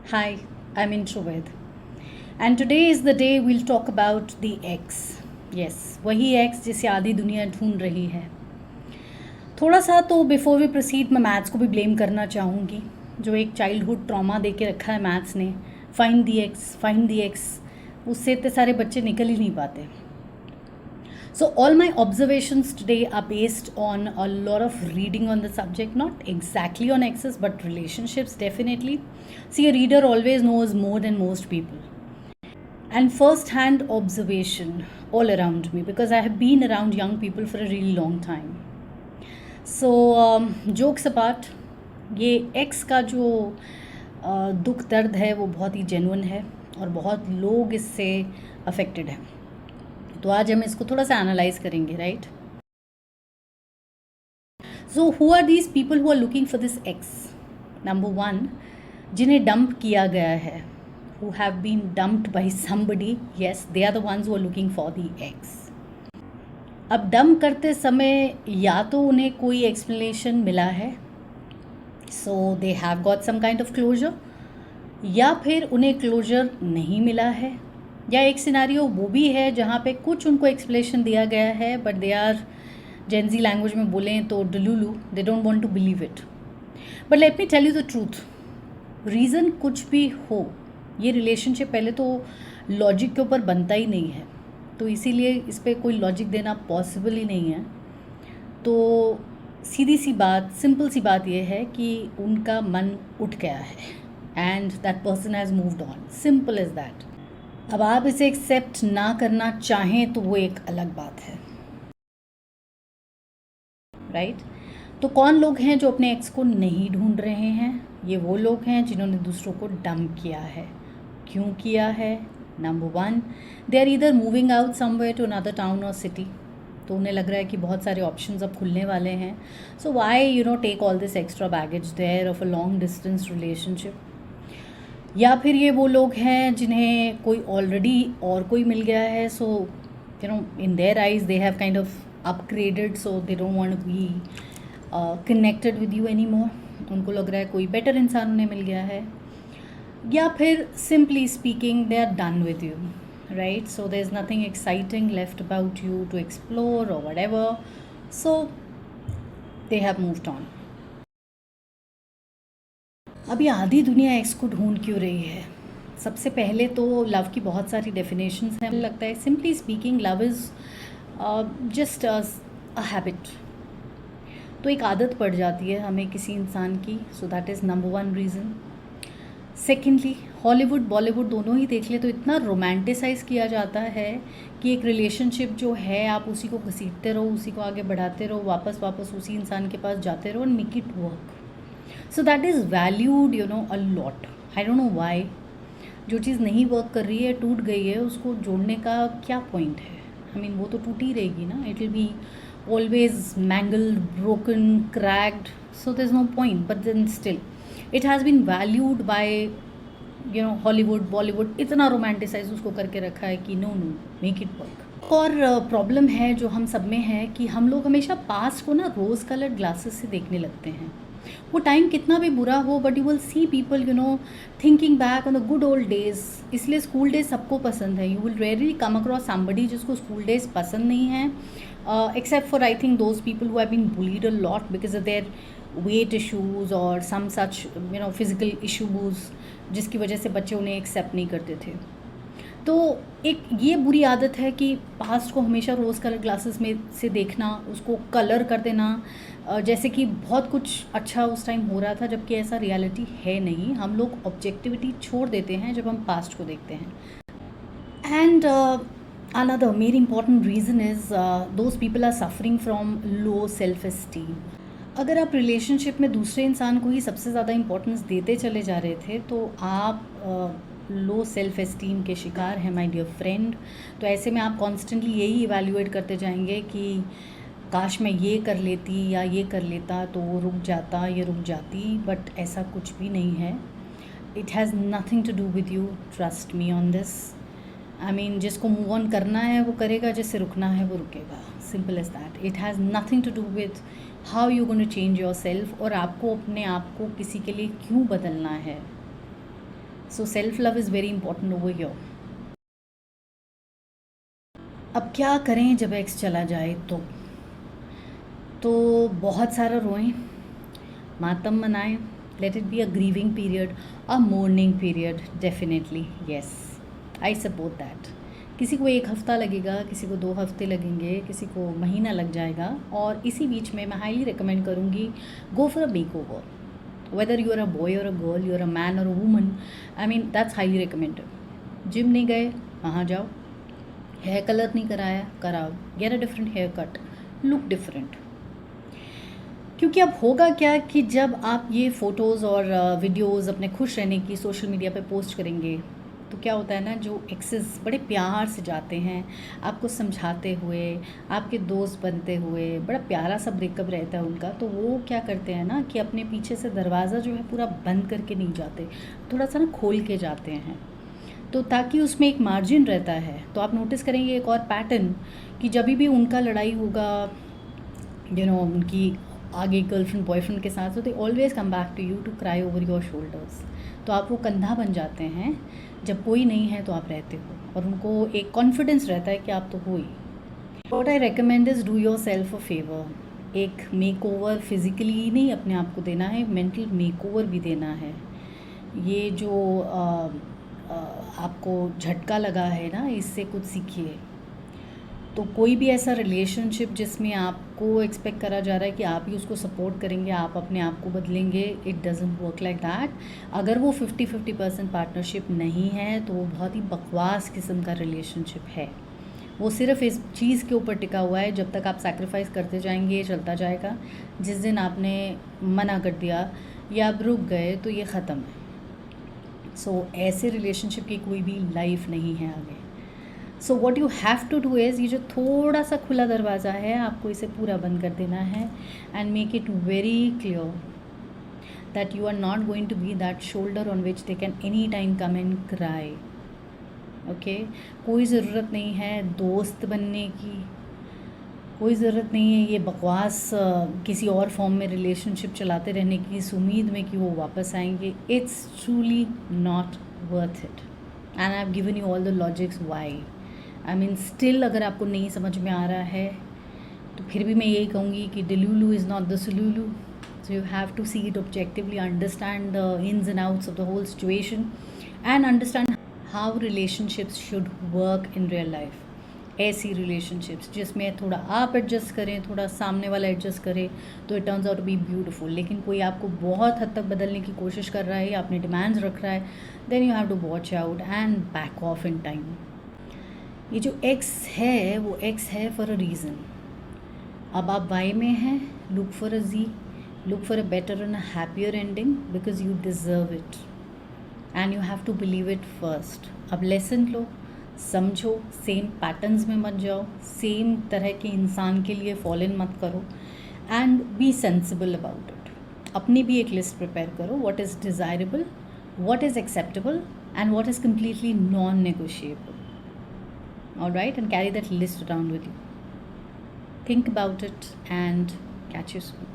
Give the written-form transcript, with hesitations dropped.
Hi, I'm Introved. And today is the day we'll talk about the ex. Yes, वही ex जिसे आधी दुनिया ढूंढ रही है. थोड़ा सा तो बिफोर वी प्रोसीड मैं मैथ्स को भी ब्लेम करना चाहूँगी, जो एक चाइल्डहुड ट्रॉमा दे के रखा है मैथ्स ने. फाइंड दी एक्स, उससे इतने सारे बच्चे निकल ही नहीं पाते. So all my observations today are based on a lot of reading on the subject, not exactly on exes, but relationships definitely. See, a reader always knows more than most people. And first-hand observation all around me, because I have been around young people for a really long time. So jokes apart, ये x का जो दुख दर्द है वो बहुत ही genuine है और बहुत लोग इससे अफेक्टेड हैं. तो आज हम इसको थोड़ा सा एनालाइज करेंगे, right? So who are these people who are looking for this ex? Number one, जिन्हें डंप किया गया है, who have been dumped by somebody. Yes, they are the ones who are looking for the ex. अब dump करते समय या तो उन्हें कोई एक्सप्लेनेशन मिला है, so they have got some kind of closure, या फिर उन्हें क्लोजर नहीं मिला है, या एक सिनारियो वो भी है जहाँ पे कुछ उनको एक्सप्लेनेशन दिया गया है but they are, Gen Z language में बोलें तो delulu, they don't want to believe it. But let me tell you the truth, reason कुछ भी हो, ये रिलेशनशिप पहले तो लॉजिक के ऊपर बनता ही नहीं है, तो इसीलिए इस पर कोई लॉजिक देना पॉसिबल ही नहीं है. तो सीधी सी बात, सिंपल सी बात ये है कि उनका मन उठ गया है and that person has moved on. Simple is that. अब आप इसे एक्सेप्ट ना करना चाहें तो वो एक अलग बात है, राइट? तो कौन लोग हैं जो अपने एक्स को नहीं ढूंढ रहे हैं? ये वो लोग हैं जिन्होंने दूसरों को डंप किया है. क्यों किया है? Number one, they are either moving out somewhere to another town और सिटी. तो उन्हें लग रहा है कि बहुत सारे ऑप्शंस अब खुलने वाले हैं. So why take all this extra baggage there of a long distance relationship. या फिर ये वो लोग हैं जिन्हें कोई ऑलरेडी और कोई मिल गया है, so in their eyes they have kind of upgraded, so they don't want to be connected with you any more. उनको लग रहा है कोई बेटर इंसान उन्हें मिल गया है. या फिर simply speaking they are done with you, right? So there is nothing exciting left about you to explore or whatever, so they have moved on. अभी आधी दुनिया एक्स को ढूंढ क्यों रही है? सबसे पहले तो लव की बहुत सारी डेफिनेशंस हैं. लगता है simply speaking love is just a habit. तो एक आदत पड़ जाती है हमें किसी इंसान की, so that is number one reason. Secondly, Hollywood Bollywood दोनों ही देख ले तो इतना रोमांटिसाइज किया जाता है कि एक रिलेशनशिप जो है आप उसी को घसीटते रहो, उसी को आगे बढ़ाते रहो, वापस वापस उसी इंसान के पास जाते रहो and make it work. So that is valued a lot. I don't know why. जो चीज़ नहीं वर्क कर रही है, टूट गई है, उसको जोड़ने का क्या पॉइंट है? आई मीन वो तो टूटी रहेगी ना. It will be always mangled, broken, cracked, so there is no point. But then still it has been valued by Hollywood Bollywood. इतना रोमांटिसाइज उसको करके रखा है कि नो मेक इट वर्क. और प्रॉब्लम है जो हम सब में है कि हम लोग हमेशा पास्ट को ना रोज़ कलर्ड ग्लासेस से देखने लगते हैं. वो टाइम कितना भी बुरा हो, but you will see people thinking back on the good old days. इसलिए स्कूल डेज सबको पसंद है. You will rarely come across somebody जिसको स्कूल डेज पसंद नहीं है, except for I think those people who have been bullied a lot because of their weight issues और some सच physical issues, जिसकी वजह से बच्चे उन्हें एक्सेप्ट नहीं करते थे. तो एक ये बुरी आदत है कि पास्ट को हमेशा रोज़ कलर ग्लासेस में से देखना, उसको कलर कर देना, जैसे कि बहुत कुछ अच्छा उस टाइम हो रहा था, जबकि ऐसा रियलिटी है नहीं. हम लोग ऑब्जेक्टिविटी छोड़ देते हैं जब हम पास्ट को देखते हैं. And another very important reason is those people are suffering from low self esteem. अगर आप रिलेशनशिप में दूसरे इंसान को ही सबसे ज़्यादा इंपॉर्टेंस देते चले जा रहे थे तो आप लो सेल्फ एस्टीम के शिकार हैं, माय डियर फ्रेंड. तो ऐसे में आप कॉन्स्टेंटली यही इवैल्यूएट करते जाएंगे कि काश मैं ये कर लेती या ये कर लेता तो वो रुक जाता, ये रुक जाती. बट ऐसा कुछ भी नहीं है. It has nothing to do with you, trust me on this. I mean जिसको मूव ऑन करना है वो करेगा, जिससे रुकना है वो रुकेगा. Simple as that. It has nothing to do with how you gonna change yourself, और आपको अपने आप को किसी के लिए क्यों बदलना है. So self love is very important over here. अब क्या करें जब एक्स चला जाए तो बहुत सारा रोएं, मातम मनाएं. Let it be a grieving period, a morning period. Definitely yes, I support that. किसी को 1 हफ़्ता लगेगा, किसी को 2 हफ़्ते लगेंगे, किसी को महीना लग जाएगा. और इसी बीच में मैं हाईली रिकमेंड करूँगी, go for a makeover. Whether you are a boy or a girl, you are a man or a woman, I mean that's highly recommended. Gym नहीं गए, वहाँ जाओ. हेयर कलर नहीं कराया, कराओ. Get a different haircut, look different. क्योंकि अब होगा क्या कि जब आप ये फ़ोटोज़ और वीडियोज़ अपने खुश रहने की सोशल मीडिया पे पोस्ट करेंगे, तो क्या होता है ना, जो एक्सेस बड़े प्यार से जाते हैं आपको समझाते हुए, आपके दोस्त बनते हुए, बड़ा प्यारा सा ब्रेकअप रहता है उनका, तो वो क्या करते हैं ना कि अपने पीछे से दरवाज़ा जो है पूरा बंद करके नहीं जाते, थोड़ा सा ना खोल के जाते हैं. तो ताकि उसमें एक मार्जिन रहता है. तो आप नोटिस करेंगे एक और पैटर्न कि जब भी उनका लड़ाई होगा, उनकी आगे गर्लफ्रेंड बॉयफ्रेंड के साथ, तो they always come back to you to cry over your shoulders. तो आप वो कंधा बन जाते हैं. जब कोई नहीं है तो आप रहते हो, और उनको एक कॉन्फिडेंस रहता है कि आप तो हो ही. What I recommend is do yourself a favour. एक मेक ओवर फिज़िकली ही नहीं अपने आप को देना है, मेंटल मेक ओवर भी देना है. ये जो आपको झटका लगा है ना, इससे कुछ सीखिए. तो कोई भी ऐसा रिलेशनशिप जिसमें आपको एक्सपेक्ट करा जा रहा है कि आप ही उसको सपोर्ट करेंगे, आप अपने आप को बदलेंगे, it doesn't work like that. अगर वो 50-50% पार्टनरशिप नहीं है तो वो बहुत ही बकवास किस्म का रिलेशनशिप है. वो सिर्फ इस चीज़ के ऊपर टिका हुआ है, जब तक आप सैक्रिफाइस करते जाएंगे ये चलता जाएगा. जिस दिन आपने मना कर दिया या आप रुक गए तो ये ख़त्म है. सो ऐसे रिलेशनशिप की कोई भी लाइफ नहीं है आगे. So what you have to do is, ये जो थोड़ा सा खुला दरवाज़ा है आपको इसे पूरा बंद कर देना है. And make it very clear that you are not going to be that shoulder on which they can any time come and cry. Okay, कोई ज़रूरत नहीं है दोस्त बनने की, कोई ज़रूरत नहीं है ये बकवास किसी और फॉर्म में रिलेशनशिप चलाते रहने की इस उम्मीद में कि वो वापस आएंगे. It's truly not worth it. And I have given you all the logics why. I mean still अगर आपको नहीं समझ में आ रहा है तो फिर भी मैं यही कहूँगी कि delulu is not the solulu. So you have to see it objectively, understand the ins and outs of the whole situation, and understand how relationships should work in real life. ऐसी रिलेशनशिप्स जिसमें थोड़ा आप adjust करें, थोड़ा सामने वाला adjust करे, तो it turns out to be beautiful. लेकिन कोई आपको बहुत हद तक बदलने की कोशिश कर रहा है या अपने डिमांड्स रख रहा है, then you have to watch out and back off in time. ये जो एक्स है वो एक्स है फॉर अ रीज़न. अब आप वाई में हैं, look for a G, look for a better and a happier ending, because you deserve it and you have to believe it first. अब लेसन लो, समझो, सेम पैटर्न्स में मत जाओ, सेम तरह के इंसान के लिए फॉल इन मत करो, and B sensible about it. अपनी भी एक लिस्ट प्रिपेयर करो, what is desirable, what is acceptable, and what is completely non negotiable. All right, and carry that list around with you. Think about it and catch you soon.